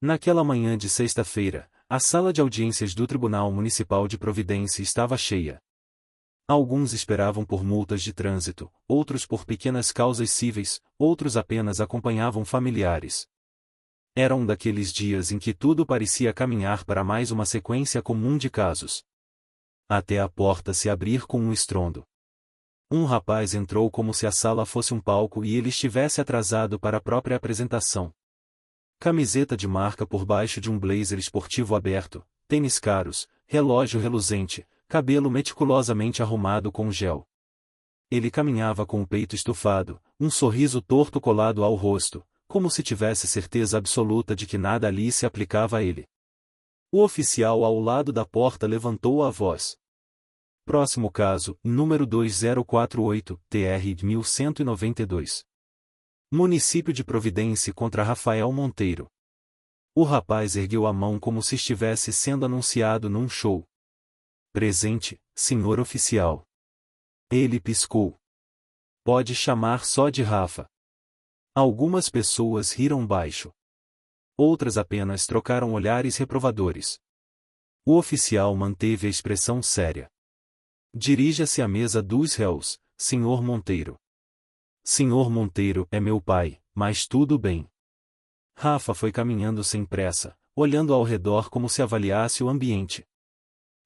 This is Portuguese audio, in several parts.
Naquela manhã de sexta-feira, a sala de audiências do Tribunal Municipal de Providência estava cheia. Alguns esperavam por multas de trânsito, outros por pequenas causas cíveis, outros apenas acompanhavam familiares. Era um daqueles dias em que tudo parecia caminhar para mais uma sequência comum de casos. Até a porta se abrir com um estrondo. Um rapaz entrou como se a sala fosse um palco e ele estivesse atrasado para a própria apresentação. Camiseta de marca por baixo de um blazer esportivo aberto, tênis caros, relógio reluzente, cabelo meticulosamente arrumado com gel. Ele caminhava com o peito estufado, um sorriso torto colado ao rosto, como se tivesse certeza absoluta de que nada ali se aplicava a ele. O oficial ao lado da porta levantou a voz. Próximo caso, número 2048-TR 1192. Município de Providência contra Rafael Monteiro. O rapaz ergueu a mão como se estivesse sendo anunciado num show. Presente, senhor oficial. Ele piscou. Pode chamar só de Rafa. Algumas pessoas riram baixo. Outras apenas trocaram olhares reprovadores. O oficial manteve a expressão séria. Dirija-se à mesa dos réus, senhor Monteiro. Senhor Monteiro é meu pai, mas tudo bem. Rafa foi caminhando sem pressa, olhando ao redor como se avaliasse o ambiente.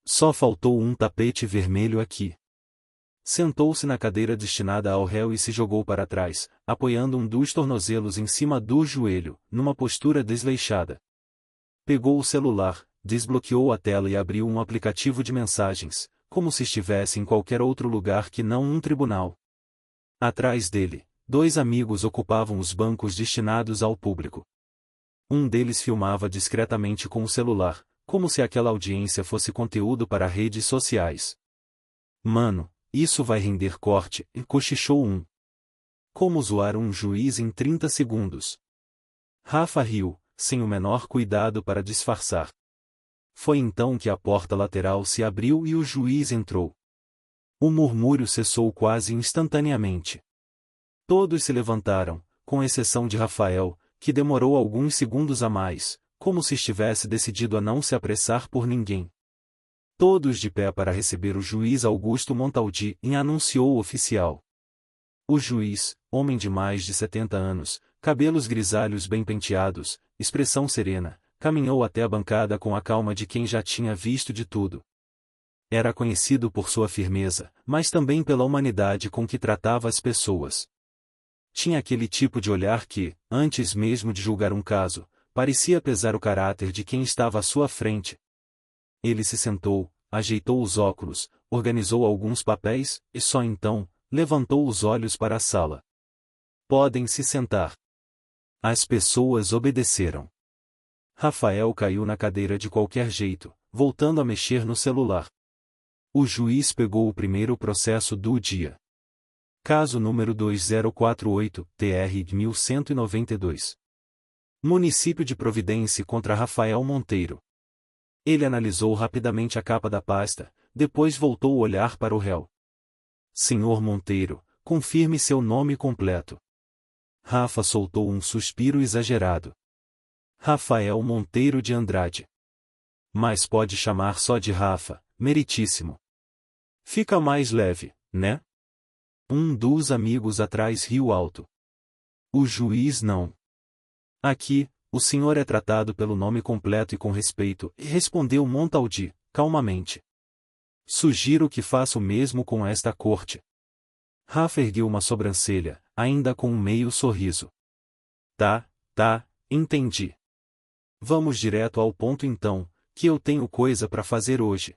Só faltou um tapete vermelho aqui. Sentou-se na cadeira destinada ao réu e se jogou para trás, apoiando um dos tornozelos em cima do joelho, numa postura desleixada. Pegou o celular, desbloqueou a tela e abriu um aplicativo de mensagens, como se estivesse em qualquer outro lugar que não um tribunal. Atrás dele, dois amigos ocupavam os bancos destinados ao público. Um deles filmava discretamente com o celular, como se aquela audiência fosse conteúdo para redes sociais. Mano, isso vai render corte, cochichou um. Como zoar um juiz em 30 segundos? Rafa riu, sem o menor cuidado para disfarçar. Foi então que a porta lateral se abriu e o juiz entrou. O murmúrio cessou quase instantaneamente. Todos se levantaram, com exceção de Rafael, que demorou alguns segundos a mais, como se estivesse decidido a não se apressar por ninguém. Todos de pé para receber o juiz Augusto Montaldi, anunciou o oficial. O juiz, homem de mais de 70 anos, cabelos grisalhos bem penteados, expressão serena, caminhou até a bancada com a calma de quem já tinha visto de tudo. Era conhecido por sua firmeza, mas também pela humanidade com que tratava as pessoas. Tinha aquele tipo de olhar que, antes mesmo de julgar um caso, parecia pesar o caráter de quem estava à sua frente. Ele se sentou, ajeitou os óculos, organizou alguns papéis, e só então, levantou os olhos para a sala. Podem se sentar. As pessoas obedeceram. Rafael caiu na cadeira de qualquer jeito, voltando a mexer no celular. O juiz pegou o primeiro processo do dia. Caso número 2048-TR 1192. Município de Providência contra Rafael Monteiro. Ele analisou rapidamente a capa da pasta, depois voltou o olhar para o réu. Senhor Monteiro, confirme seu nome completo. Rafa soltou um suspiro exagerado. Rafael Monteiro de Andrade. Mas pode chamar só de Rafa, meritíssimo. Fica mais leve, né? Um dos amigos atrás riu alto. O juiz não. Aqui, o senhor é tratado pelo nome completo e com respeito, respondeu Montaldi, calmamente. Sugiro que faça o mesmo com esta corte. Rafa ergueu uma sobrancelha, ainda com um meio sorriso. Tá, entendi. Vamos direto ao ponto então, que eu tenho coisa para fazer hoje.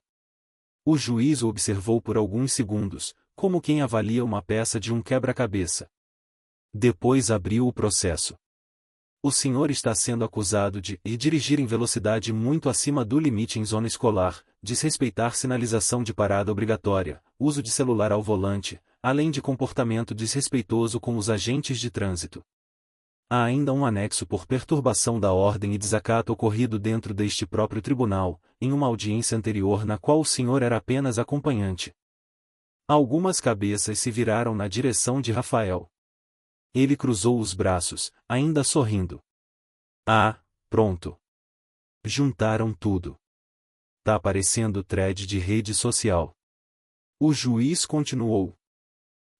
O juiz o observou por alguns segundos, como quem avalia uma peça de um quebra-cabeça. Depois abriu o processo. O senhor está sendo acusado de dirigir em velocidade muito acima do limite em zona escolar, desrespeitar sinalização de parada obrigatória, uso de celular ao volante, além de comportamento desrespeitoso com os agentes de trânsito. Há ainda um anexo por perturbação da ordem e desacato ocorrido dentro deste próprio tribunal, em uma audiência anterior na qual o senhor era apenas acompanhante. Algumas cabeças se viraram na direção de Rafael. Ele cruzou os braços, ainda sorrindo. Ah, pronto. Juntaram tudo. Tá parecendo thread de rede social. O juiz continuou.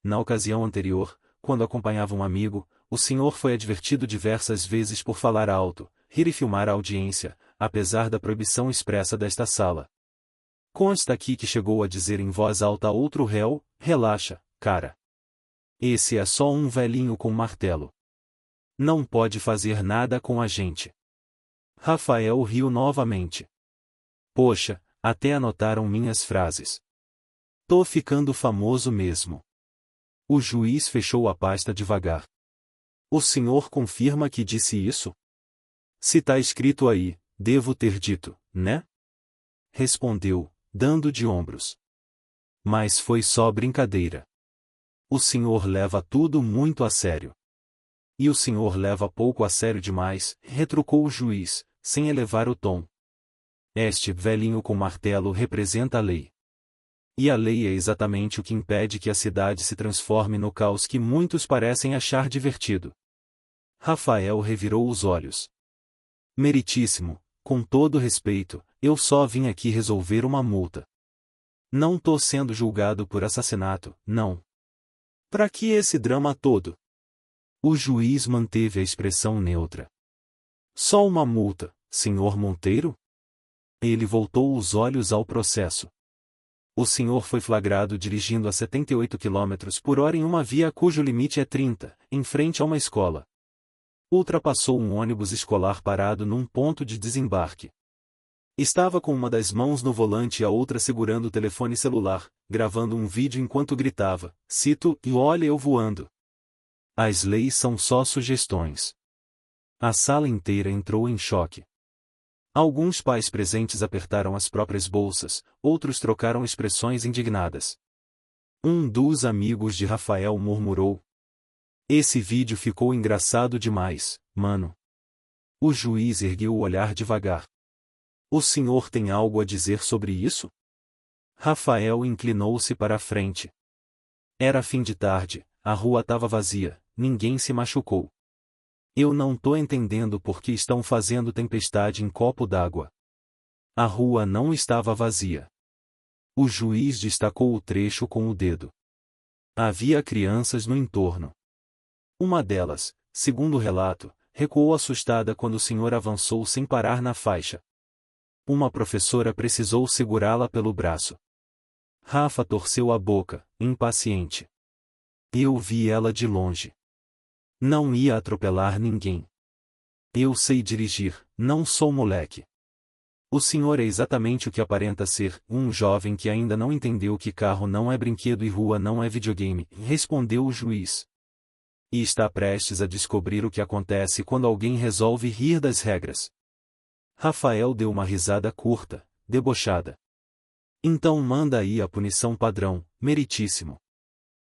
Na ocasião anterior, quando acompanhava um amigo, o senhor foi advertido diversas vezes por falar alto, rir e filmar a audiência, apesar da proibição expressa desta sala. Consta aqui que chegou a dizer em voz alta a outro réu: relaxa, cara. Esse é só um velhinho com martelo. Não pode fazer nada com a gente. Rafael riu novamente. Poxa, até anotaram minhas frases. Tô ficando famoso mesmo. O juiz fechou a pasta devagar. O senhor confirma que disse isso? Se tá escrito aí, devo ter dito, né? Respondeu, dando de ombros. Mas foi só brincadeira. O senhor leva tudo muito a sério. E o senhor leva pouco a sério demais, retrucou o juiz, sem elevar o tom. Este velhinho com martelo representa a lei. E a lei é exatamente o que impede que a cidade se transforme no caos que muitos parecem achar divertido. Rafael revirou os olhos. Meritíssimo, com todo respeito, eu só vim aqui resolver uma multa. Não tô sendo julgado por assassinato, não. Pra que esse drama todo? O juiz manteve a expressão neutra. Só uma multa, senhor Monteiro? Ele voltou os olhos ao processo. O senhor foi flagrado dirigindo a 78 km por hora em uma via cujo limite é 30, em frente a uma escola. Ultrapassou um ônibus escolar parado num ponto de desembarque. Estava com uma das mãos no volante e a outra segurando o telefone celular, gravando um vídeo enquanto gritava, cito, e olha eu voando. As leis são só sugestões. A sala inteira entrou em choque. Alguns pais presentes apertaram as próprias bolsas, outros trocaram expressões indignadas. Um dos amigos de Rafael murmurou. Esse vídeo ficou engraçado demais, mano. O juiz ergueu o olhar devagar. O senhor tem algo a dizer sobre isso? Rafael inclinou-se para a frente. Era fim de tarde, a rua estava vazia, ninguém se machucou. Eu não tô entendendo por que estão fazendo tempestade em copo d'água. A rua não estava vazia. O juiz destacou o trecho com o dedo. Havia crianças no entorno. Uma delas, segundo o relato, recuou assustada quando o senhor avançou sem parar na faixa. Uma professora precisou segurá-la pelo braço. Rafa torceu a boca, impaciente. Eu vi ela de longe. Não ia atropelar ninguém. Eu sei dirigir, não sou moleque. O senhor é exatamente o que aparenta ser, um jovem que ainda não entendeu que carro não é brinquedo e rua não é videogame, respondeu o juiz. E está prestes a descobrir o que acontece quando alguém resolve rir das regras. Rafael deu uma risada curta, debochada. Então manda aí a punição padrão, meritíssimo.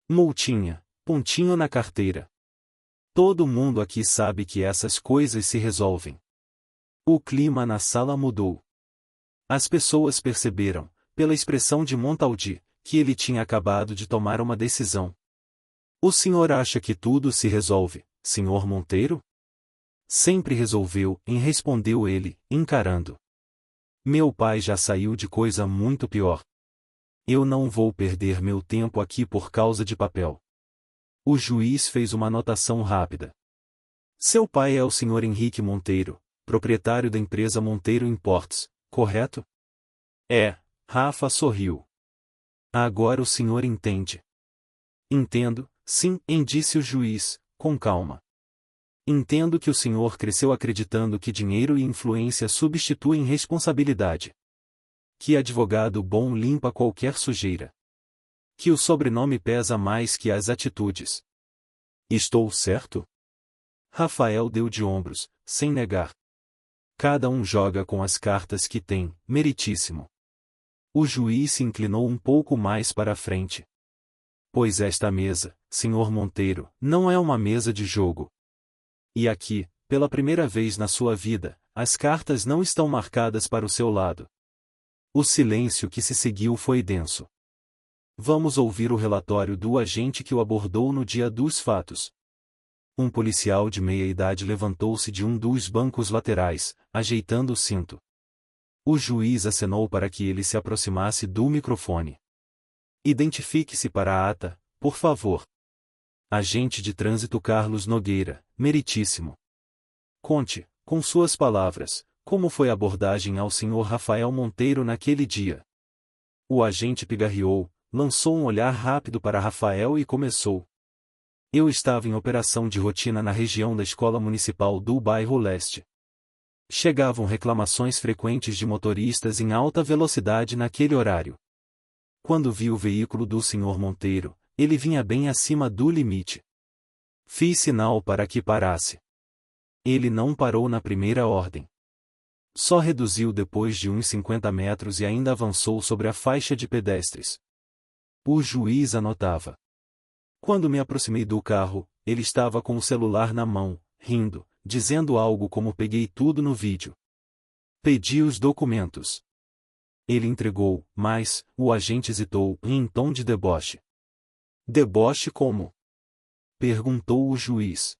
Multinha, pontinho na carteira. Todo mundo aqui sabe que essas coisas se resolvem. O clima na sala mudou. As pessoas perceberam, pela expressão de Montaldi, que ele tinha acabado de tomar uma decisão. O senhor acha que tudo se resolve, senhor Monteiro? Sempre resolveu, respondeu ele, encarando. Meu pai já saiu de coisa muito pior. Eu não vou perder meu tempo aqui por causa de papel. O juiz fez uma anotação rápida. Seu pai é o senhor Henrique Monteiro, proprietário da empresa Monteiro Imports, correto? É, Rafa sorriu. Agora o senhor entende. Entendo, sim, disse o juiz, com calma. Entendo que o senhor cresceu acreditando que dinheiro e influência substituem responsabilidade. Que advogado bom limpa qualquer sujeira. Que o sobrenome pesa mais que as atitudes. Estou certo? Rafael deu de ombros, sem negar. Cada um joga com as cartas que tem, meritíssimo. O juiz se inclinou um pouco mais para a frente. Pois esta mesa, senhor Monteiro, não é uma mesa de jogo. E aqui, pela primeira vez na sua vida, as cartas não estão marcadas para o seu lado. O silêncio que se seguiu foi denso. Vamos ouvir o relatório do agente que o abordou no dia dos fatos. Um policial de meia-idade levantou-se de um dos bancos laterais, ajeitando o cinto. O juiz acenou para que ele se aproximasse do microfone. Identifique-se para a ata, por favor. Agente de trânsito Carlos Nogueira, meritíssimo. Conte, com suas palavras, como foi a abordagem ao Sr. Rafael Monteiro naquele dia. O agente pigarreou, lançou um olhar rápido para Rafael e começou. Eu estava em operação de rotina na região da escola municipal do bairro Leste. Chegavam reclamações frequentes de motoristas em alta velocidade naquele horário. Quando vi o veículo do Sr. Monteiro, ele vinha bem acima do limite. Fiz sinal para que parasse. Ele não parou na primeira ordem. Só reduziu depois de uns 50 metros e ainda avançou sobre a faixa de pedestres. O juiz anotava. Quando me aproximei do carro, ele estava com o celular na mão, rindo, dizendo algo como peguei tudo no vídeo. Pedi os documentos. Ele entregou, mas, o agente hesitou, em tom de deboche. Deboche como? Perguntou o juiz.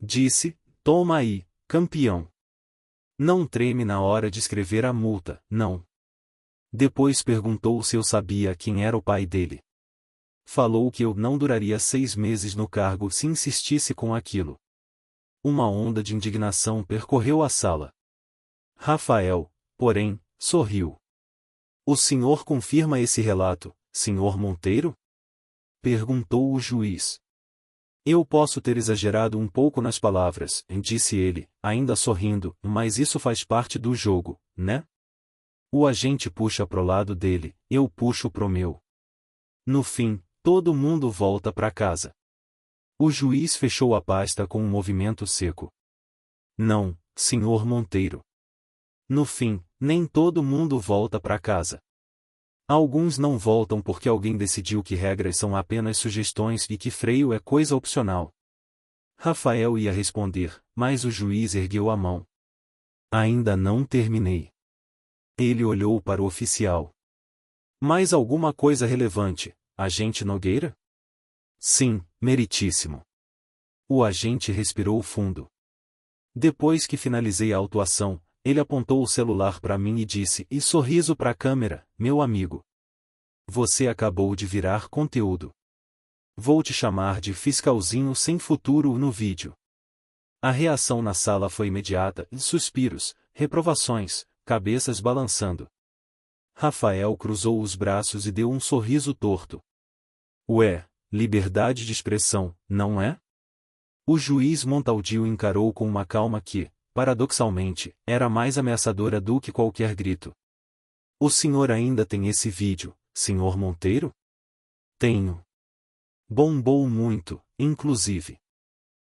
Disse, toma aí, campeão. Não treme na hora de escrever a multa, não. Depois perguntou se eu sabia quem era o pai dele. Falou que eu não duraria 6 meses no cargo se insistisse com aquilo. Uma onda de indignação percorreu a sala. Rafael, porém, sorriu. O senhor confirma esse relato, Sr. Monteiro? Perguntou o juiz. Eu posso ter exagerado um pouco nas palavras, disse ele, ainda sorrindo, mas isso faz parte do jogo, né? O agente puxa pro lado dele, eu puxo pro meu. No fim, todo mundo volta para casa. O juiz fechou a pasta com um movimento seco. Não, Sr. Monteiro. No fim, nem todo mundo volta para casa. Alguns não voltam porque alguém decidiu que regras são apenas sugestões e que freio é coisa opcional. Rafael ia responder, mas o juiz ergueu a mão. Ainda não terminei. Ele olhou para o oficial. Mais alguma coisa relevante, agente Nogueira? Sim, meritíssimo. O agente respirou fundo. Depois que finalizei a autuação, ele apontou o celular para mim e disse, e sorriso para a câmera, meu amigo. Você acabou de virar conteúdo. Vou te chamar de fiscalzinho sem futuro no vídeo. A reação na sala foi imediata, suspiros, reprovações, cabeças balançando. Rafael cruzou os braços e deu um sorriso torto. Ué, liberdade de expressão, não é? O juiz Montaldio encarou com uma calma que, paradoxalmente, era mais ameaçadora do que qualquer grito. O senhor ainda tem esse vídeo, Sr. Monteiro? Tenho. Bombou muito, inclusive.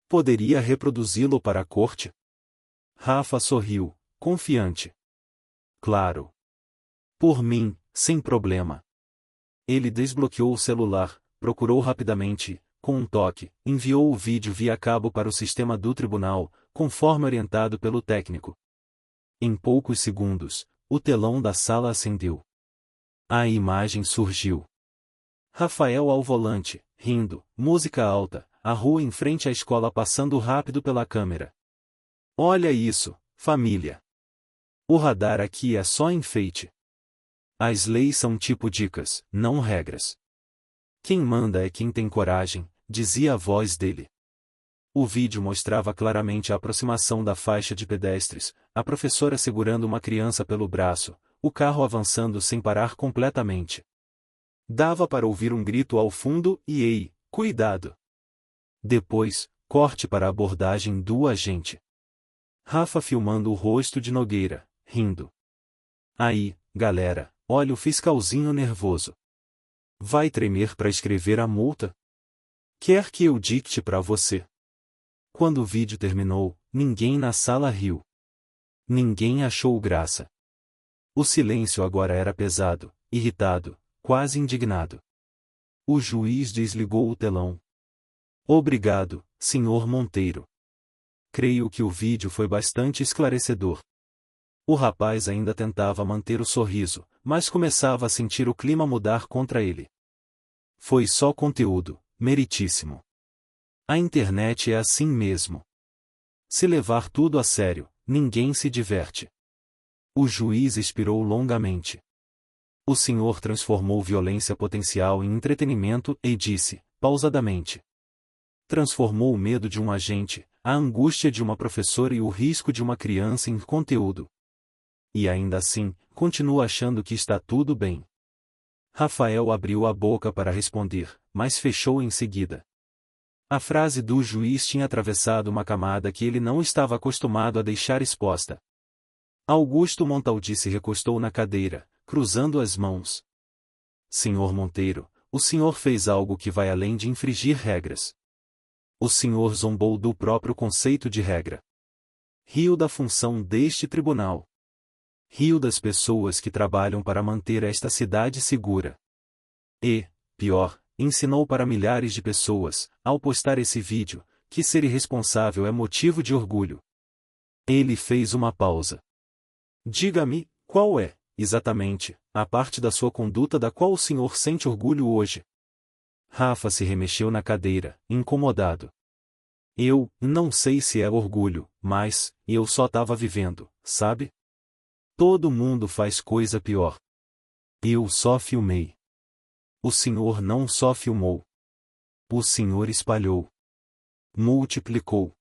Poderia reproduzi-lo para a corte? Rafa sorriu, confiante. Claro. Por mim, sem problema. Ele desbloqueou o celular, procurou rapidamente, com um toque, enviou o vídeo via cabo para o sistema do tribunal, conforme orientado pelo técnico. Em poucos segundos, o telão da sala acendeu. A imagem surgiu. Rafael ao volante, rindo, música alta, a rua em frente à escola passando rápido pela câmera. Olha isso, família. O radar aqui é só enfeite. As leis são tipo dicas, não regras. Quem manda é quem tem coragem, dizia a voz dele. O vídeo mostrava claramente a aproximação da faixa de pedestres, a professora segurando uma criança pelo braço, o carro avançando sem parar completamente. Dava para ouvir um grito ao fundo e ei, cuidado! Depois, corte para a abordagem do agente. Rafa filmando o rosto de Nogueira, rindo. Aí, galera, olha o fiscalzinho nervoso. Vai tremer para escrever a multa? Quer que eu dicte para você? Quando o vídeo terminou, ninguém na sala riu. Ninguém achou graça. O silêncio agora era pesado, irritado, quase indignado. O juiz desligou o telão. Obrigado, Sr. Monteiro. Creio que o vídeo foi bastante esclarecedor. O rapaz ainda tentava manter o sorriso, mas começava a sentir o clima mudar contra ele. Foi só conteúdo, meritíssimo. A internet é assim mesmo. Se levar tudo a sério, ninguém se diverte. O juiz expirou longamente. O senhor transformou violência potencial em entretenimento e disse, pausadamente. Transformou o medo de um agente, a angústia de uma professora e o risco de uma criança em conteúdo. E ainda assim, continua achando que está tudo bem. Rafael abriu a boca para responder, mas fechou em seguida. A frase do juiz tinha atravessado uma camada que ele não estava acostumado a deixar exposta. Augusto Montaldi se recostou na cadeira, cruzando as mãos. Senhor Monteiro, o senhor fez algo que vai além de infringir regras. O senhor zombou do próprio conceito de regra. Riu da função deste tribunal. Riu das pessoas que trabalham para manter esta cidade segura. E, pior, ensinou para milhares de pessoas, ao postar esse vídeo, que ser irresponsável é motivo de orgulho. Ele fez uma pausa. Diga-me, qual é, exatamente, a parte da sua conduta da qual o senhor sente orgulho hoje? Rafa se remexeu na cadeira, incomodado. Eu não sei se é orgulho, mas eu só estava vivendo, sabe? Todo mundo faz coisa pior. Eu só filmei. O senhor não só filmou. O senhor espalhou. Multiplicou.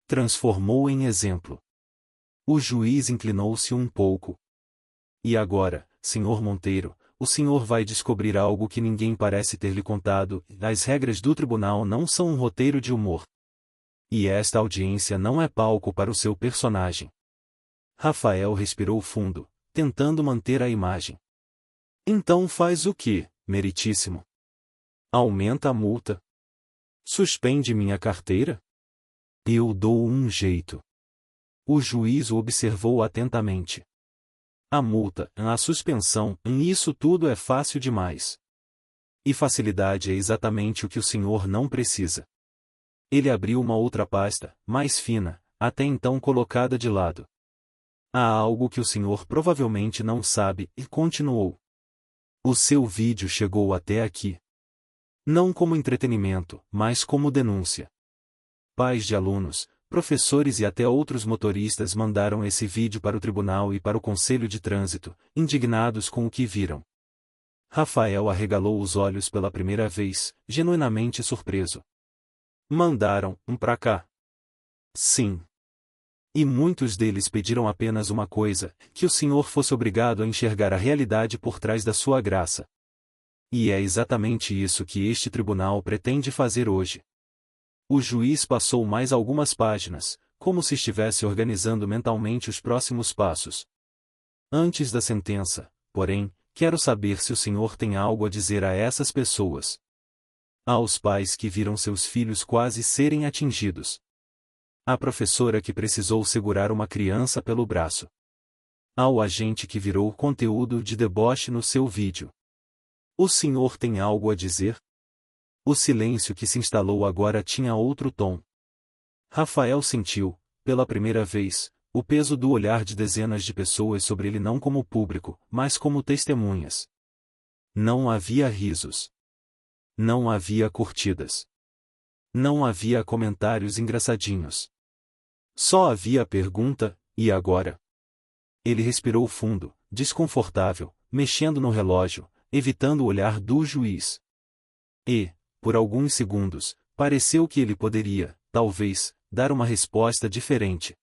Transformou em exemplo. O juiz inclinou-se um pouco. E agora, senhor Monteiro, o senhor vai descobrir algo que ninguém parece ter lhe contado, as regras do tribunal não são um roteiro de humor. E esta audiência não é palco para o seu personagem. Rafael respirou fundo, tentando manter a imagem. Então faz o quê, meritíssimo? Aumenta a multa? Suspende minha carteira? Eu dou um jeito. O juiz o observou atentamente. A multa, a suspensão, isso tudo é fácil demais. E facilidade é exatamente o que o senhor não precisa. Ele abriu uma outra pasta, mais fina, até então colocada de lado. Há algo que o senhor provavelmente não sabe, e continuou. O seu vídeo chegou até aqui. Não como entretenimento, mas como denúncia. Pais de alunos, professores e até outros motoristas mandaram esse vídeo para o tribunal e para o Conselho de Trânsito, indignados com o que viram. Rafael arregalou os olhos pela primeira vez, genuinamente surpreso. Mandaram pra cá. Sim. E muitos deles pediram apenas uma coisa, que o senhor fosse obrigado a enxergar a realidade por trás da sua graça. E é exatamente isso que este tribunal pretende fazer hoje. O juiz passou mais algumas páginas, como se estivesse organizando mentalmente os próximos passos. Antes da sentença, porém, quero saber se o senhor tem algo a dizer a essas pessoas. Aos pais que viram seus filhos quase serem atingidos. À professora que precisou segurar uma criança pelo braço. Ao agente que virou conteúdo de deboche no seu vídeo. O senhor tem algo a dizer? O silêncio que se instalou agora tinha outro tom. Rafael sentiu, pela primeira vez, o peso do olhar de dezenas de pessoas sobre ele não como público, mas como testemunhas. Não havia risos. Não havia curtidas. Não havia comentários engraçadinhos. Só havia a pergunta, e agora? Ele respirou fundo, desconfortável, mexendo no relógio, evitando o olhar do juiz. E, por alguns segundos, pareceu que ele poderia, talvez, dar uma resposta diferente.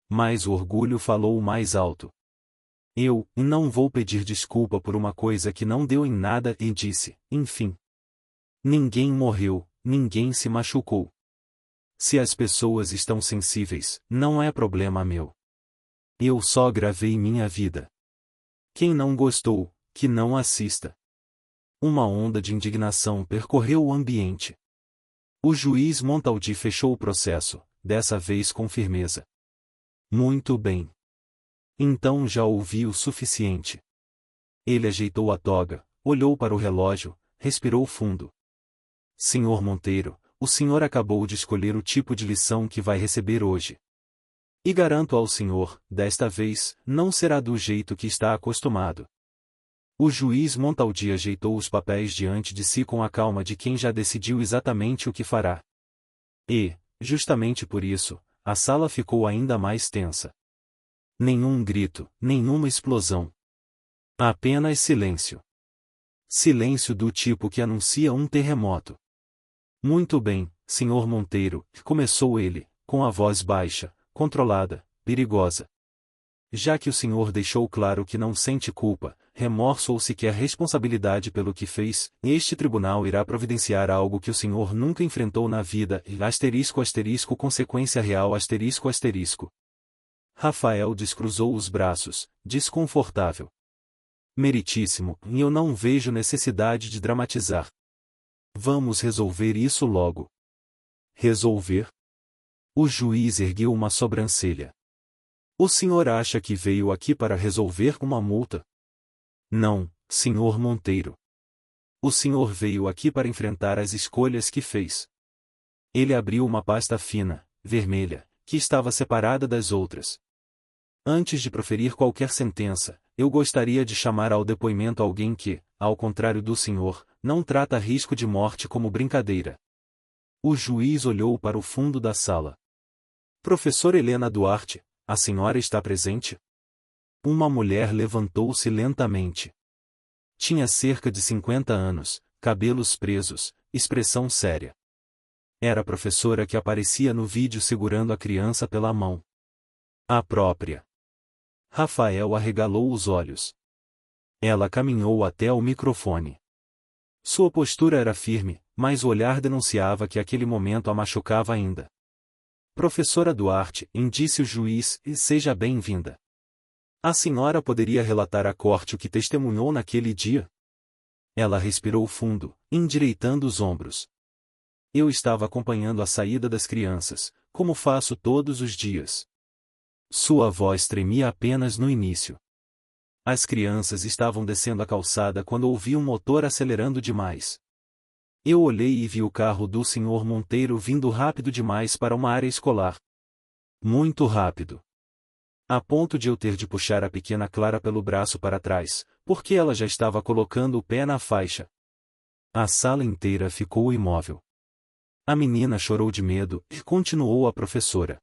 Mas o orgulho falou mais alto. Eu não vou pedir desculpa por uma coisa que não deu em nada e disse, enfim. Ninguém morreu, ninguém se machucou. Se as pessoas estão sensíveis, não é problema meu. Eu só gravei minha vida. Quem não gostou, que não assista. Uma onda de indignação percorreu o ambiente. O juiz Montaldi fechou o processo, dessa vez com firmeza. Muito bem. Então já ouvi o suficiente. Ele ajeitou a toga, olhou para o relógio, respirou fundo. Senhor Monteiro, o senhor acabou de escolher o tipo de lição que vai receber hoje. E garanto ao senhor, desta vez, não será do jeito que está acostumado. O juiz Montaldi ajeitou os papéis diante de si com a calma de quem já decidiu exatamente o que fará. E, justamente por isso, a sala ficou ainda mais tensa. Nenhum grito, nenhuma explosão. Apenas silêncio. Silêncio do tipo que anuncia um terremoto. Muito bem, Sr. Monteiro, começou ele, com a voz baixa, controlada, perigosa. Já que o senhor deixou claro que não sente culpa, remorso ou sequer responsabilidade pelo que fez, este tribunal irá providenciar algo que o senhor nunca enfrentou na vida, *** consequência real ***. Rafael descruzou os braços, desconfortável. Meritíssimo, e eu não vejo necessidade de dramatizar. Vamos resolver isso logo. Resolver? O juiz ergueu uma sobrancelha. O senhor acha que veio aqui para resolver uma multa? Não, Sr. Monteiro. O senhor veio aqui para enfrentar as escolhas que fez. Ele abriu uma pasta fina, vermelha, que estava separada das outras. Antes de proferir qualquer sentença, eu gostaria de chamar ao depoimento alguém que, ao contrário do senhor, não trata risco de morte como brincadeira. O juiz olhou para o fundo da sala. Professora Helena Duarte, a senhora está presente? Uma mulher levantou-se lentamente. Tinha cerca de 50 anos, cabelos presos, expressão séria. Era a professora que aparecia no vídeo segurando a criança pela mão. A própria. Rafael arregalou os olhos. Ela caminhou até ao microfone. Sua postura era firme, mas o olhar denunciava que aquele momento a machucava ainda. Professora Duarte, disse o juiz, seja bem-vinda. A senhora poderia relatar à corte o que testemunhou naquele dia? Ela respirou fundo, endireitando os ombros. Eu estava acompanhando a saída das crianças, como faço todos os dias. Sua voz tremia apenas no início. As crianças estavam descendo a calçada quando ouvi um motor acelerando demais. Eu olhei e vi o carro do Sr. Monteiro vindo rápido demais para uma área escolar. Muito rápido. A ponto de eu ter de puxar a pequena Clara pelo braço para trás, porque ela já estava colocando o pé na faixa. A sala inteira ficou imóvel. A menina chorou de medo, e continuou a professora.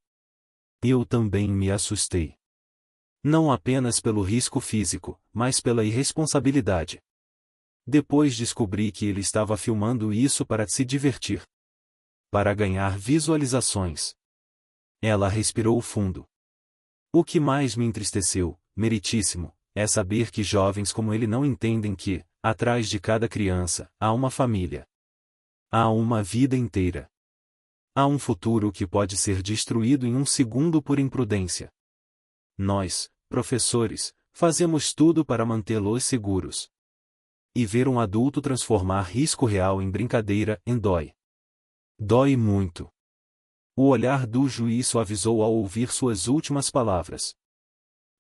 Eu também me assustei. Não apenas pelo risco físico, mas pela irresponsabilidade. Depois descobri que ele estava filmando isso para se divertir. Para ganhar visualizações. Ela respirou fundo. O que mais me entristeceu, meritíssimo, é saber que jovens como ele não entendem que, atrás de cada criança, há uma família. Há uma vida inteira. Há um futuro que pode ser destruído em um segundo por imprudência. Nós, professores, fazemos tudo para mantê-los seguros. E ver um adulto transformar risco real em brincadeira, dói. Dói muito. O olhar do juiz suavizou ao ouvir suas últimas palavras.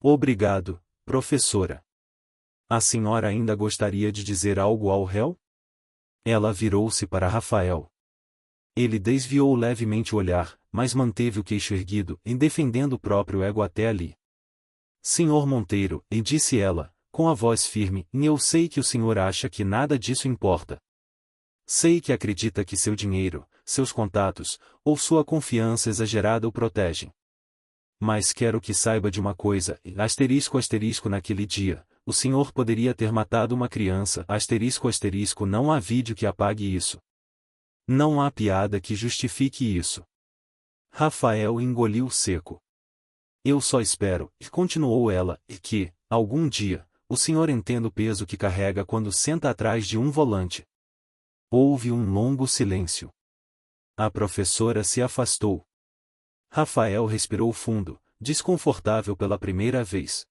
Obrigado, professora. A senhora ainda gostaria de dizer algo ao réu? Ela virou-se para Rafael. Ele desviou levemente o olhar, mas manteve o queixo erguido, defendendo o próprio ego até ali. Senhor Monteiro, disse ela, com a voz firme, eu sei que o senhor acha que nada disso importa. Sei que acredita que seu dinheiro, seus contatos, ou sua confiança exagerada o protegem. Mas quero que saiba de uma coisa, naquele dia, o senhor poderia ter matado uma criança, não há vídeo que apague isso. Não há piada que justifique isso. Rafael engoliu seco. Eu só espero, continuou ela, que, algum dia, o senhor entenda o peso que carrega quando senta atrás de um volante. Houve um longo silêncio. A professora se afastou. Rafael respirou fundo, desconfortável pela primeira vez.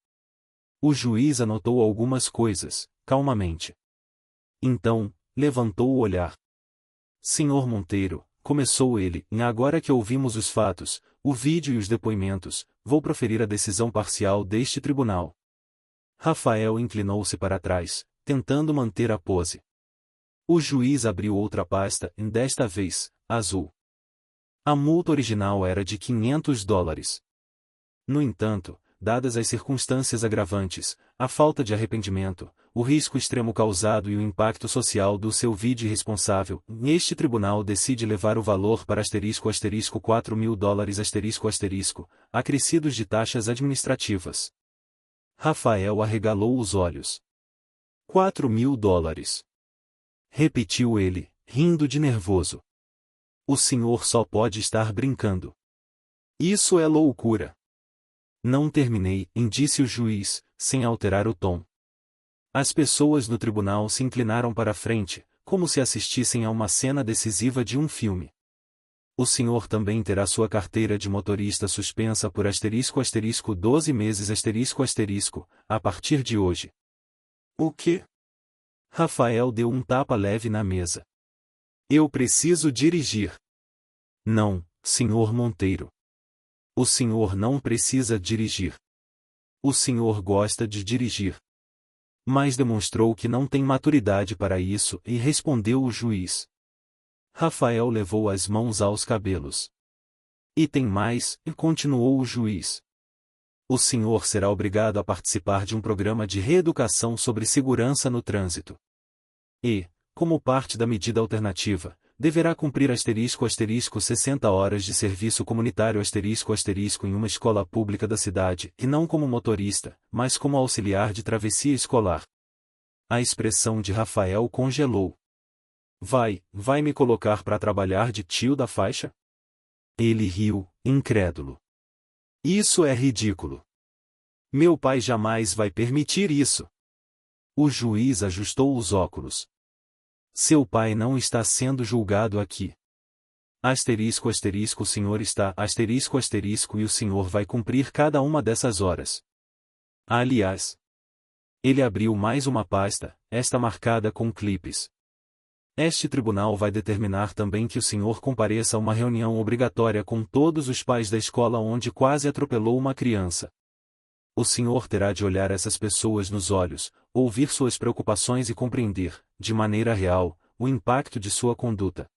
O juiz anotou algumas coisas, calmamente. Então, levantou o olhar. Senhor Monteiro, começou ele, agora que ouvimos os fatos, o vídeo e os depoimentos, vou proferir a decisão parcial deste tribunal. Rafael inclinou-se para trás, tentando manter a pose. O juiz abriu outra pasta, desta vez, azul. A multa original era de $500. No entanto, dadas as circunstâncias agravantes, a falta de arrependimento, o risco extremo causado e o impacto social do seu vídeo irresponsável, este tribunal decide levar o valor para $4.000 acrescidos de taxas administrativas. Rafael arregalou os olhos. $4.000. Repetiu ele, rindo de nervoso. O senhor só pode estar brincando. Isso é loucura. Não terminei, disse o juiz, sem alterar o tom. As pessoas no tribunal se inclinaram para a frente, como se assistissem a uma cena decisiva de um filme. O senhor também terá sua carteira de motorista suspensa por *12 meses a partir de hoje. O quê? Rafael deu um tapa leve na mesa. Eu preciso dirigir. Não, senhor Monteiro. O senhor não precisa dirigir. O senhor gosta de dirigir. Mas demonstrou que não tem maturidade para isso, e respondeu o juiz. Rafael levou as mãos aos cabelos. E tem mais, continuou o juiz. O senhor será obrigado a participar de um programa de reeducação sobre segurança no trânsito. E, como parte da medida alternativa, deverá cumprir *60 horas de serviço comunitário em uma escola pública da cidade, e não como motorista, mas como auxiliar de travessia escolar. A expressão de Rafael congelou. Vai me colocar para trabalhar de tio da faixa? Ele riu, incrédulo. Isso é ridículo. Meu pai jamais vai permitir isso. O juiz ajustou os óculos. Seu pai não está sendo julgado aqui. O senhor está, e o senhor vai cumprir cada uma dessas horas. Aliás. Ele abriu mais uma pasta, esta marcada com clipes. Este tribunal vai determinar também que o senhor compareça a uma reunião obrigatória com todos os pais da escola onde quase atropelou uma criança. O senhor terá de olhar essas pessoas nos olhos, ouvir suas preocupações e compreender, de maneira real, o impacto de sua conduta.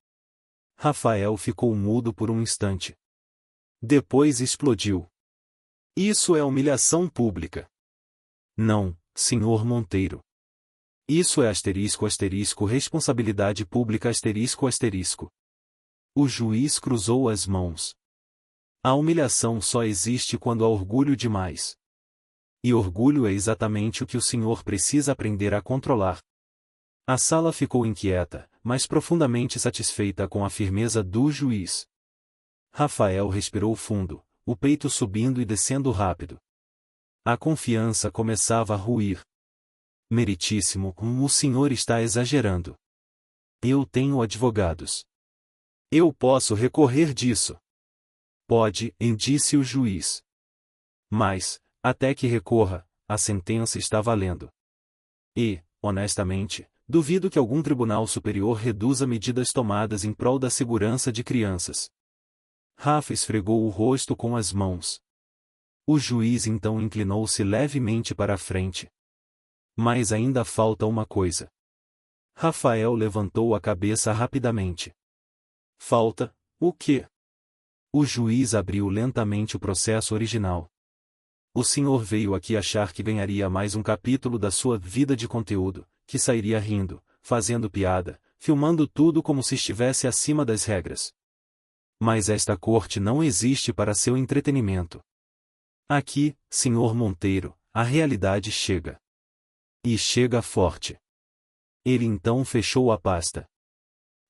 Rafael ficou mudo por um instante. Depois explodiu. Isso é humilhação pública. Não, senhor Monteiro. Isso é responsabilidade pública O juiz cruzou as mãos. A humilhação só existe quando há orgulho demais. E orgulho é exatamente o que o senhor precisa aprender a controlar. A sala ficou inquieta, mas profundamente satisfeita com a firmeza do juiz. Rafael respirou fundo, o peito subindo e descendo rápido. A confiança começava a ruir. Meritíssimo, o senhor está exagerando. Eu tenho advogados. Eu posso recorrer disso. Pode, disse o juiz. Mas, até que recorra, a sentença está valendo. E, honestamente, duvido que algum tribunal superior reduza medidas tomadas em prol da segurança de crianças. Rafa esfregou o rosto com as mãos. O juiz então inclinou-se levemente para a frente. Mas ainda falta uma coisa. Rafael levantou a cabeça rapidamente. Falta, o quê? O juiz abriu lentamente o processo original. O senhor veio aqui achar que ganharia mais um capítulo da sua vida de conteúdo, que sairia rindo, fazendo piada, filmando tudo como se estivesse acima das regras. Mas esta corte não existe para seu entretenimento. Aqui, senhor Monteiro, a realidade chega. E chega forte. Ele então fechou a pasta.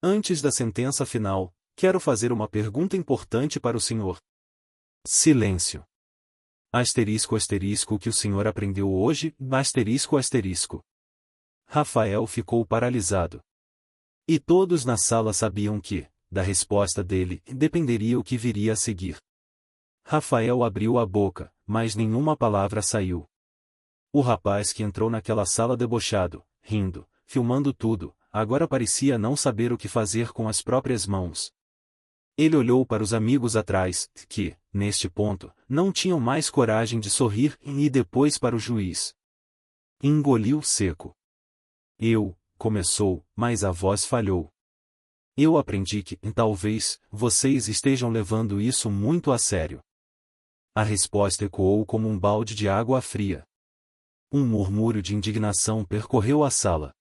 Antes da sentença final, quero fazer uma pergunta importante para o senhor. Silêncio. O que o senhor aprendeu hoje, Rafael ficou paralisado. E todos na sala sabiam que, da resposta dele, dependeria o que viria a seguir. Rafael abriu a boca, mas nenhuma palavra saiu. O rapaz que entrou naquela sala debochado, rindo, filmando tudo, agora parecia não saber o que fazer com as próprias mãos. Ele olhou para os amigos atrás, que, neste ponto, não tinham mais coragem de sorrir, e depois para o juiz. Engoliu seco. Começou, mas a voz falhou. Eu aprendi que, talvez, vocês estejam levando isso muito a sério. A resposta ecoou como um balde de água fria. Um murmúrio de indignação percorreu a sala.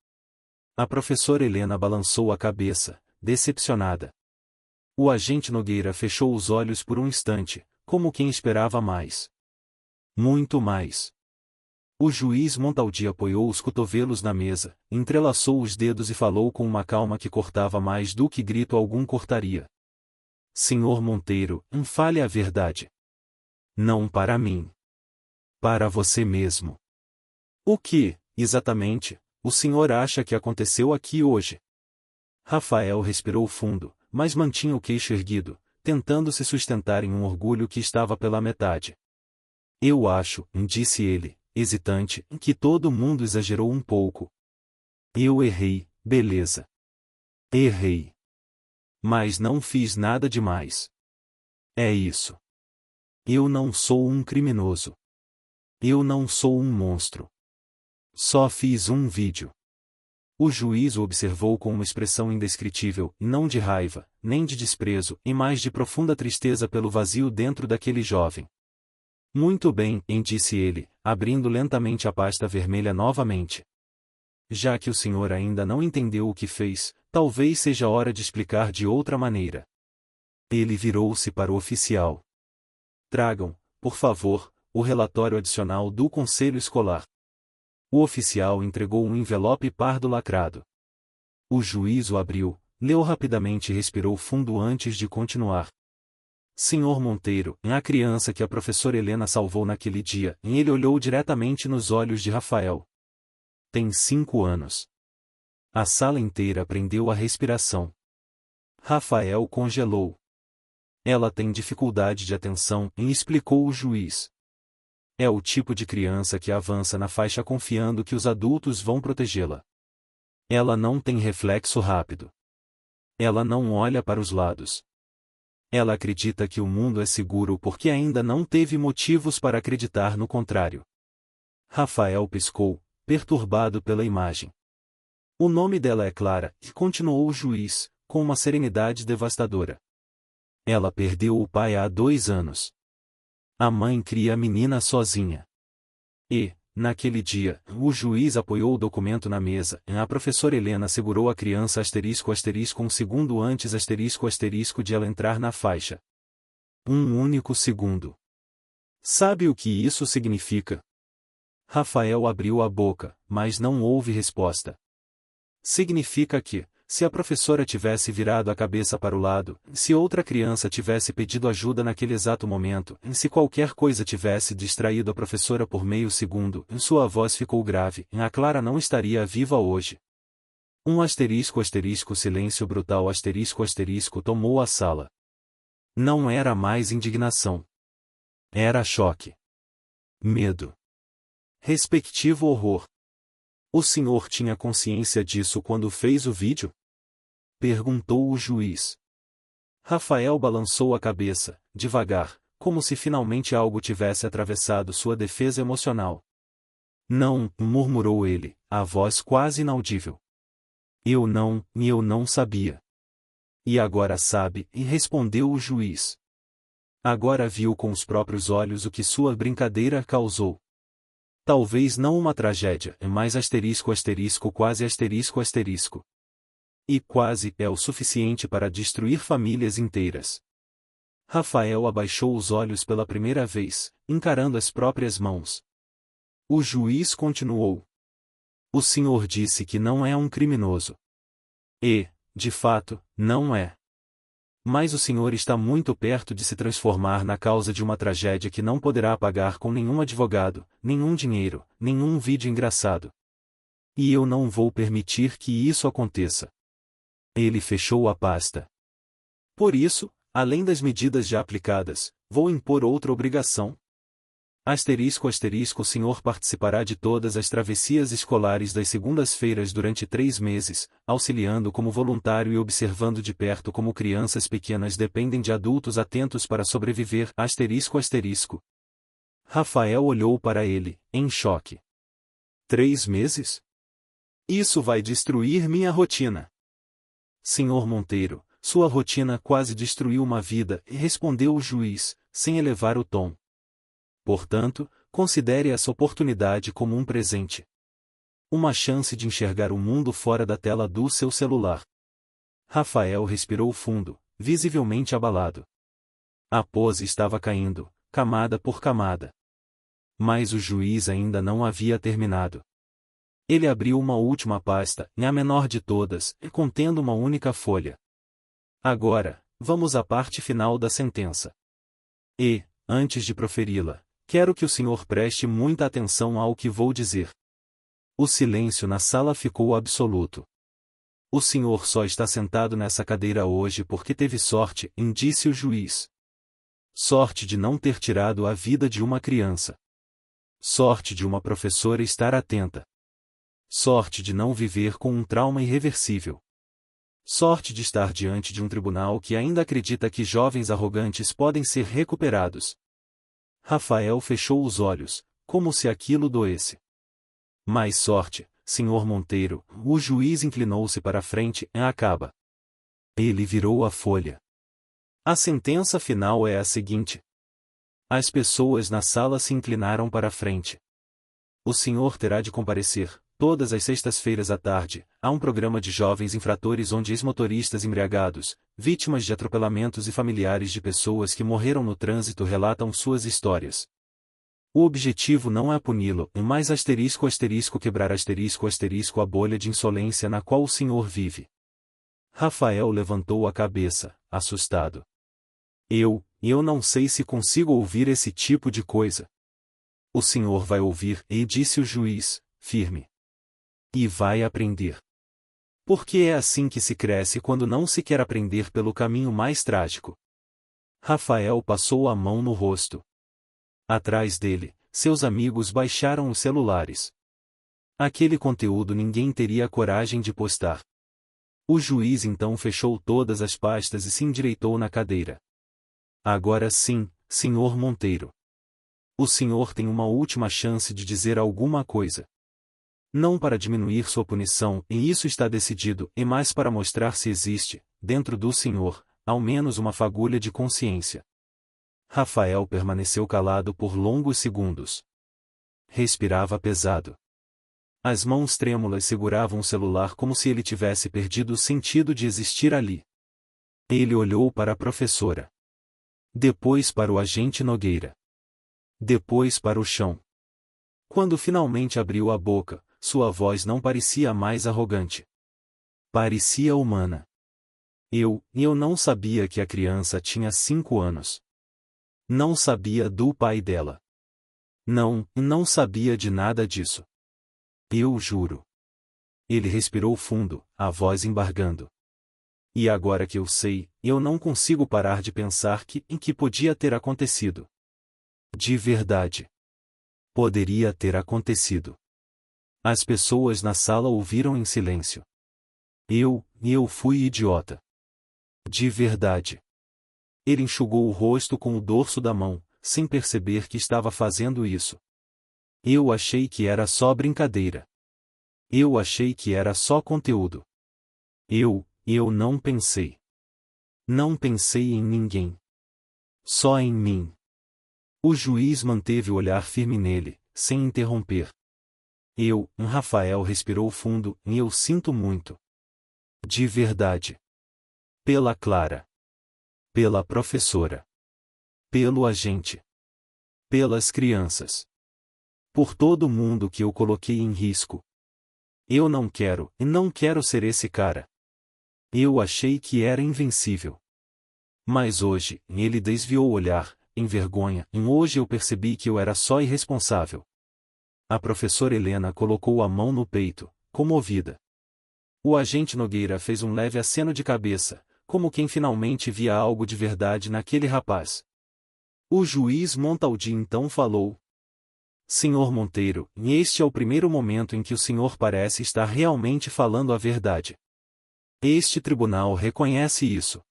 A professora Helena balançou a cabeça, decepcionada. O agente Nogueira fechou os olhos por um instante, como quem esperava mais. Muito mais. O juiz Montaldi apoiou os cotovelos na mesa, entrelaçou os dedos e falou com uma calma que cortava mais do que grito algum cortaria. Senhor Monteiro, fale a verdade. Não para mim. Para você mesmo. O que, exatamente, o senhor acha que aconteceu aqui hoje? Rafael respirou fundo, mas mantinha o queixo erguido, tentando se sustentar em um orgulho que estava pela metade. Eu acho, disse ele, hesitante, que todo mundo exagerou um pouco. Eu errei, beleza. Errei. Mas não fiz nada demais. É isso. Eu não sou um criminoso. Eu não sou um monstro. Só fiz um vídeo. O juiz o observou com uma expressão indescritível, não de raiva, nem de desprezo, e mais de profunda tristeza pelo vazio dentro daquele jovem. Muito bem, disse ele, abrindo lentamente a pasta vermelha novamente. Já que o senhor ainda não entendeu o que fez, talvez seja hora de explicar de outra maneira. Ele virou-se para o oficial. Tragam, por favor, o relatório adicional do Conselho Escolar. O oficial entregou um envelope pardo lacrado. O juiz o abriu, leu rapidamente e respirou fundo antes de continuar. Senhor Monteiro, a criança que a professora Helena salvou naquele dia, ele olhou diretamente nos olhos de Rafael. Tem 5 anos. A sala inteira prendeu a respiração. Rafael congelou. Ela tem dificuldade de atenção, explicou o juiz. É o tipo de criança que avança na faixa confiando que os adultos vão protegê-la. Ela não tem reflexo rápido. Ela não olha para os lados. Ela acredita que o mundo é seguro porque ainda não teve motivos para acreditar no contrário. Rafael piscou, perturbado pela imagem. O nome dela é Clara, e continuou o juiz, com uma serenidade devastadora. Ela perdeu o pai há 2 anos. A mãe cria a menina sozinha. E, naquele dia, o juiz apoiou o documento na mesa, e a professora Helena segurou a criança *** um segundo antes *** de ela entrar na faixa. Um único segundo. Sabe o que isso significa? Rafael abriu a boca, mas não houve resposta. Significa que, se a professora tivesse virado a cabeça para o lado, se outra criança tivesse pedido ajuda naquele exato momento, se qualquer coisa tivesse distraído a professora por meio segundo, sua voz ficou grave, a Clara não estaria viva hoje. Um silêncio brutal tomou a sala. Não era mais indignação. Era choque. Medo. Respectivo horror. O senhor tinha consciência disso quando fez o vídeo? Perguntou o juiz. Rafael balançou a cabeça, devagar, como se finalmente algo tivesse atravessado sua defesa emocional. Não, murmurou ele, a voz quase inaudível. Eu não sabia. E agora sabe, e respondeu o juiz. Agora viu com os próprios olhos o que sua brincadeira causou. Talvez não uma tragédia, mas quase. E quase é o suficiente para destruir famílias inteiras. Rafael abaixou os olhos pela primeira vez, encarando as próprias mãos. O juiz continuou. O senhor disse que não é um criminoso. E, de fato, não é. Mas o senhor está muito perto de se transformar na causa de uma tragédia que não poderá apagar com nenhum advogado, nenhum dinheiro, nenhum vídeo engraçado. E eu não vou permitir que isso aconteça. Ele fechou a pasta. Por isso, além das medidas já aplicadas, vou impor outra obrigação. O senhor participará de todas as travessias escolares das segundas-feiras durante 3 meses, auxiliando como voluntário e observando de perto como crianças pequenas dependem de adultos atentos para sobreviver. Rafael olhou para ele, em choque. 3 meses? Isso vai destruir minha rotina. Senhor Monteiro, sua rotina quase destruiu uma vida, respondeu o juiz, sem elevar o tom. Portanto, considere essa oportunidade como um presente. Uma chance de enxergar o mundo fora da tela do seu celular. Rafael respirou fundo, visivelmente abalado. A pose estava caindo, camada por camada. Mas o juiz ainda não havia terminado. Ele abriu uma última pasta, a menor de todas, contendo uma única folha. Agora, vamos à parte final da sentença. E, antes de proferi-la, quero que o senhor preste muita atenção ao que vou dizer. O silêncio na sala ficou absoluto. O senhor só está sentado nessa cadeira hoje porque teve sorte, disse o juiz. Sorte de não ter tirado a vida de uma criança. Sorte de uma professora estar atenta. Sorte de não viver com um trauma irreversível. Sorte de estar diante de um tribunal que ainda acredita que jovens arrogantes podem ser recuperados. Rafael fechou os olhos, como se aquilo doesse. Mais sorte, senhor Monteiro, o juiz inclinou-se para a frente, acaba. Ele virou a folha. A sentença final é a seguinte. As pessoas na sala se inclinaram para a frente. O senhor terá de comparecer, todas as sextas-feiras à tarde, a um programa de jovens infratores onde ex-motoristas embriagados, vítimas de atropelamentos e familiares de pessoas que morreram no trânsito relatam suas histórias. O objetivo não é puni-lo, mas quebrar a bolha de insolência na qual o senhor vive. Rafael levantou a cabeça, assustado. Eu não sei se consigo ouvir esse tipo de coisa. O senhor vai ouvir, disse o juiz, firme. E vai aprender. Porque é assim que se cresce quando não se quer aprender pelo caminho mais trágico. Rafael passou a mão no rosto. Atrás dele, seus amigos baixaram os celulares. Aquele conteúdo ninguém teria coragem de postar. O juiz então fechou todas as pastas e se endireitou na cadeira. Agora sim, senhor Monteiro. O senhor tem uma última chance de dizer alguma coisa. Não para diminuir sua punição, e isso está decidido, e mais para mostrar se existe, dentro do senhor, ao menos uma fagulha de consciência. Rafael permaneceu calado por longos segundos. Respirava pesado. As mãos trêmulas seguravam o celular como se ele tivesse perdido o sentido de existir ali. Ele olhou para a professora. Depois para o agente Nogueira. Depois para o chão. Quando finalmente abriu a boca, sua voz não parecia mais arrogante. Parecia humana. Eu não sabia que a criança tinha 5 anos. Não sabia do pai dela. Não sabia de nada disso. Eu juro. Ele respirou fundo, a voz embargando. E agora que eu sei, eu não consigo parar de pensar em que podia ter acontecido. De verdade. Poderia ter acontecido. As pessoas na sala ouviram em silêncio. Eu fui idiota. De verdade. Ele enxugou o rosto com o dorso da mão, sem perceber que estava fazendo isso. Eu achei que era só brincadeira. Eu achei que era só conteúdo. Eu não pensei. Não pensei em ninguém. Só em mim. O juiz manteve o olhar firme nele, sem interromper. Rafael respirou fundo, eu sinto muito. De verdade. Pela Clara. Pela professora. Pelo agente. Pelas crianças. Por todo mundo que eu coloquei em risco. Eu não quero ser esse cara. Eu achei que era invencível. Mas hoje, ele desviou o olhar, em vergonha, hoje eu percebi que eu era só irresponsável. A professora Helena colocou a mão no peito, comovida. O agente Nogueira fez um leve aceno de cabeça, como quem finalmente via algo de verdade naquele rapaz. O juiz Montaldi então falou. Senhor Monteiro, este é o primeiro momento em que o senhor parece estar realmente falando a verdade. Este tribunal reconhece isso.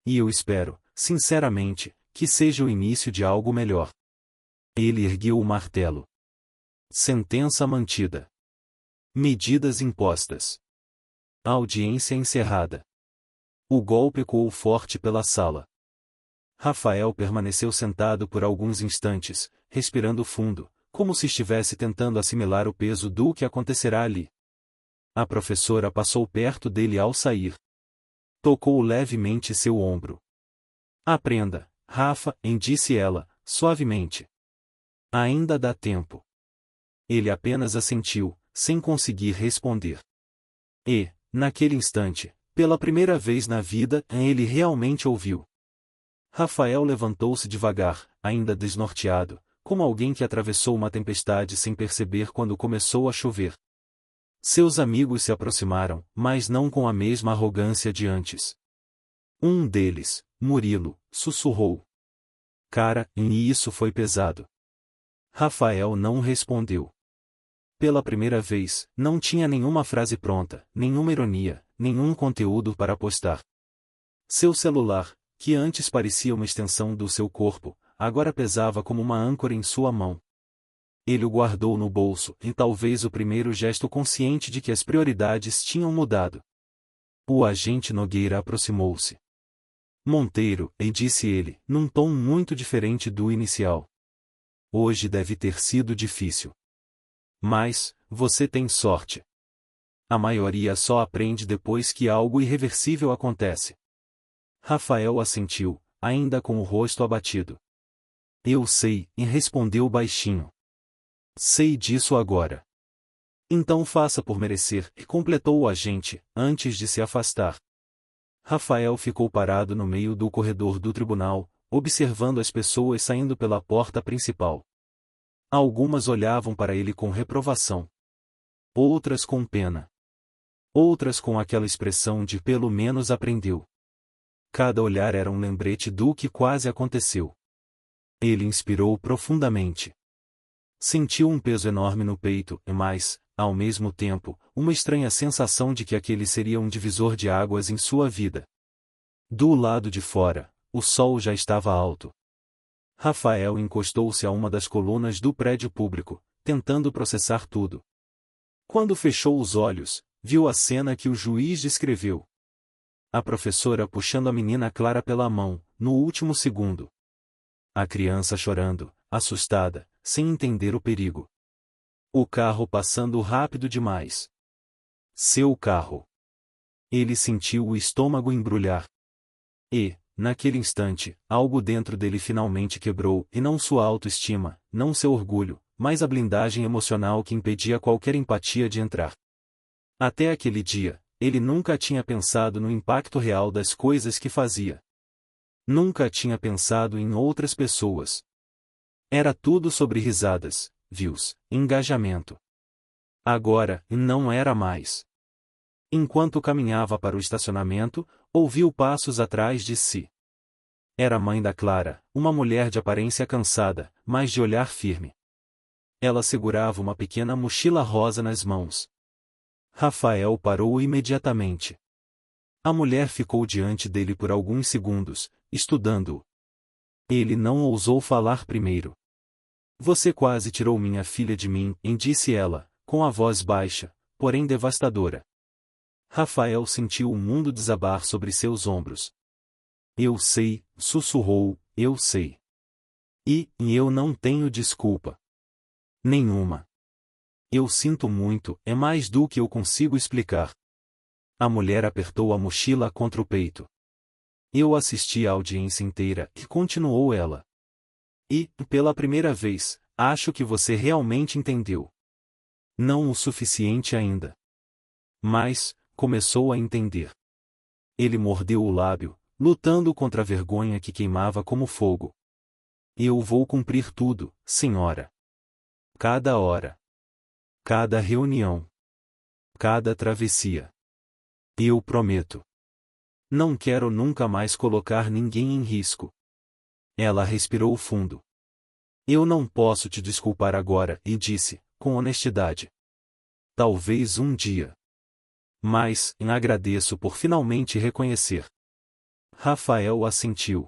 E eu espero, sinceramente, que seja o início de algo melhor. Ele ergueu o martelo. Sentença mantida. Medidas impostas. Audiência encerrada. O golpe ecoou forte pela sala. Rafael permaneceu sentado por alguns instantes, respirando fundo, como se estivesse tentando assimilar o peso do que acontecerá ali. A professora passou perto dele ao sair. Tocou levemente seu ombro. Aprenda, Rafa, disse ela, suavemente. Ainda dá tempo. Ele apenas assentiu, sem conseguir responder. E, naquele instante, pela primeira vez na vida, ele realmente ouviu. Rafael levantou-se devagar, ainda desnorteado, como alguém que atravessou uma tempestade sem perceber quando começou a chover. Seus amigos se aproximaram, mas não com a mesma arrogância de antes. Um deles, Murilo, sussurrou. Cara, e isso foi pesado. Rafael não respondeu. Pela primeira vez, não tinha nenhuma frase pronta, nenhuma ironia, nenhum conteúdo para postar. Seu celular, que antes parecia uma extensão do seu corpo, agora pesava como uma âncora em sua mão. Ele o guardou no bolso, em talvez o primeiro gesto consciente de que as prioridades tinham mudado. O agente Nogueira aproximou-se. Monteiro, disse ele, num tom muito diferente do inicial. Hoje deve ter sido difícil. Mas, você tem sorte. A maioria só aprende depois que algo irreversível acontece. Rafael assentiu, ainda com o rosto abatido. Eu sei, respondeu baixinho. Sei disso agora. Então faça por merecer, completou o agente, antes de se afastar. Rafael ficou parado no meio do corredor do tribunal, observando as pessoas saindo pela porta principal. Algumas olhavam para ele com reprovação. Outras com pena. Outras com aquela expressão de pelo menos aprendeu. Cada olhar era um lembrete do que quase aconteceu. Ele inspirou profundamente. Sentiu um peso enorme no peito, mas, ao mesmo tempo, uma estranha sensação de que aquele seria um divisor de águas em sua vida. Do lado de fora, o sol já estava alto. Rafael encostou-se a uma das colunas do prédio público, tentando processar tudo. Quando fechou os olhos, viu a cena que o juiz descreveu. A professora puxando a menina Clara pela mão, no último segundo. A criança chorando, assustada, sem entender o perigo. O carro passando rápido demais. Seu carro. Ele sentiu o estômago embrulhar. E, naquele instante, algo dentro dele finalmente quebrou, e não sua autoestima, não seu orgulho, mas a blindagem emocional que impedia qualquer empatia de entrar. Até aquele dia, ele nunca tinha pensado no impacto real das coisas que fazia. Nunca tinha pensado em outras pessoas. Era tudo sobre risadas, views, engajamento. Agora, não era mais. Enquanto caminhava para o estacionamento, ouviu passos atrás de si. Era a mãe da Clara, uma mulher de aparência cansada, mas de olhar firme. Ela segurava uma pequena mochila rosa nas mãos. Rafael parou imediatamente. A mulher ficou diante dele por alguns segundos, estudando-o. Ele não ousou falar primeiro. Você quase tirou minha filha de mim, disse ela, com a voz baixa, porém devastadora. Rafael sentiu o mundo desabar sobre seus ombros. Eu sei, sussurrou, eu sei. E eu não tenho desculpa. Nenhuma. Eu sinto muito, é mais do que eu consigo explicar. A mulher apertou a mochila contra o peito. Eu assisti a audiência inteira, e continuou ela. E, pela primeira vez, acho que você realmente entendeu. Não o suficiente ainda. Mas, começou a entender. Ele mordeu o lábio, lutando contra a vergonha que queimava como fogo. Eu vou cumprir tudo, senhora. Cada hora. Cada reunião. Cada travessia. Eu prometo. Não quero nunca mais colocar ninguém em risco. Ela respirou fundo. Eu não posso te desculpar agora, e disse, com honestidade. Talvez um dia. Mas, agradeço por finalmente reconhecer. Rafael assentiu.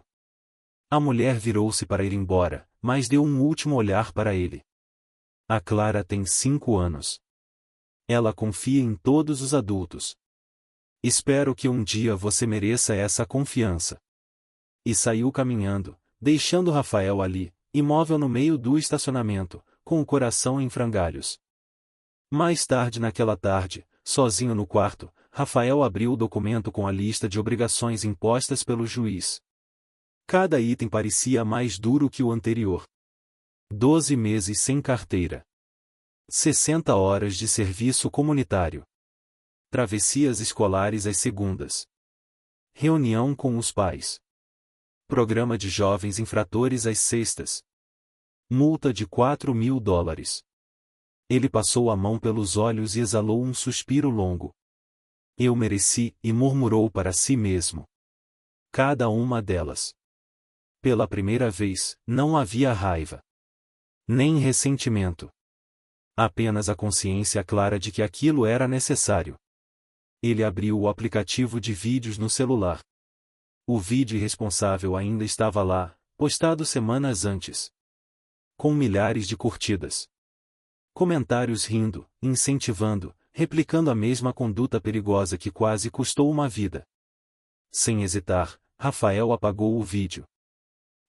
A mulher virou-se para ir embora, mas deu um último olhar para ele. A Clara tem 5 anos. Ela confia em todos os adultos. Espero que um dia você mereça essa confiança. E saiu caminhando, deixando Rafael ali, imóvel no meio do estacionamento, com o coração em frangalhos. Mais tarde naquela tarde, sozinho no quarto, Rafael abriu o documento com a lista de obrigações impostas pelo juiz. Cada item parecia mais duro que o anterior. 12 meses sem carteira. 60 horas de serviço comunitário. Travessias escolares às segundas. Reunião com os pais. Programa de jovens infratores às sextas. Multa de $4.000. Ele passou a mão pelos olhos e exalou um suspiro longo. Eu mereci, e murmurou para si mesmo. Cada uma delas. Pela primeira vez, não havia raiva. Nem ressentimento. Apenas a consciência clara de que aquilo era necessário. Ele abriu o aplicativo de vídeos no celular. O vídeo irresponsável ainda estava lá, postado semanas antes. Com milhares de curtidas. Comentários rindo, incentivando, replicando a mesma conduta perigosa que quase custou uma vida. Sem hesitar, Rafael apagou o vídeo.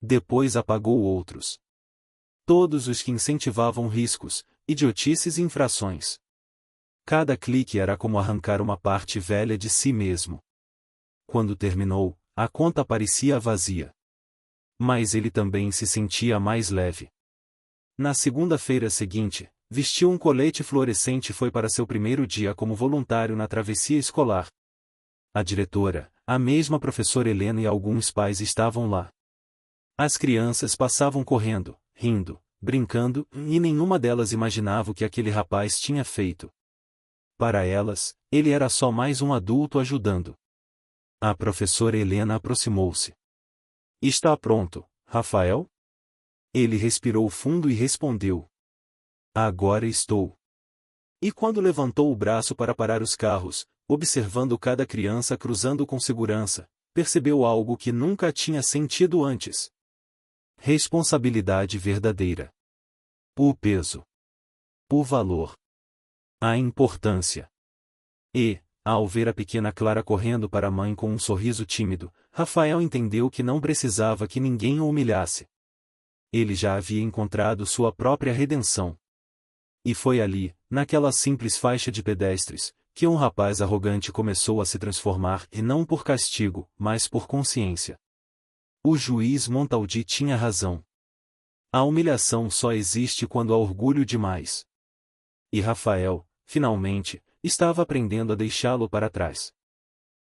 Depois apagou outros. Todos os que incentivavam riscos, idiotices e infrações. Cada clique era como arrancar uma parte velha de si mesmo. Quando terminou, a conta parecia vazia. Mas ele também se sentia mais leve. Na segunda-feira seguinte, vestiu um colete fluorescente e foi para seu primeiro dia como voluntário na travessia escolar. A diretora, a mesma professora Helena e alguns pais estavam lá. As crianças passavam correndo, rindo, brincando, e nenhuma delas imaginava o que aquele rapaz tinha feito. Para elas, ele era só mais um adulto ajudando. A professora Helena aproximou-se. Está pronto, Rafael? Ele respirou fundo e respondeu. Agora estou. E quando levantou o braço para parar os carros, observando cada criança cruzando com segurança, percebeu algo que nunca tinha sentido antes. Responsabilidade verdadeira. O peso. O valor. A importância. E, ao ver a pequena Clara correndo para a mãe com um sorriso tímido, Rafael entendeu que não precisava que ninguém o humilhasse. Ele já havia encontrado sua própria redenção. E foi ali, naquela simples faixa de pedestres, que um rapaz arrogante começou a se transformar, e não por castigo, mas por consciência. O juiz Montaldi tinha razão. A humilhação só existe quando há orgulho demais. E Rafael, finalmente, estava aprendendo a deixá-lo para trás.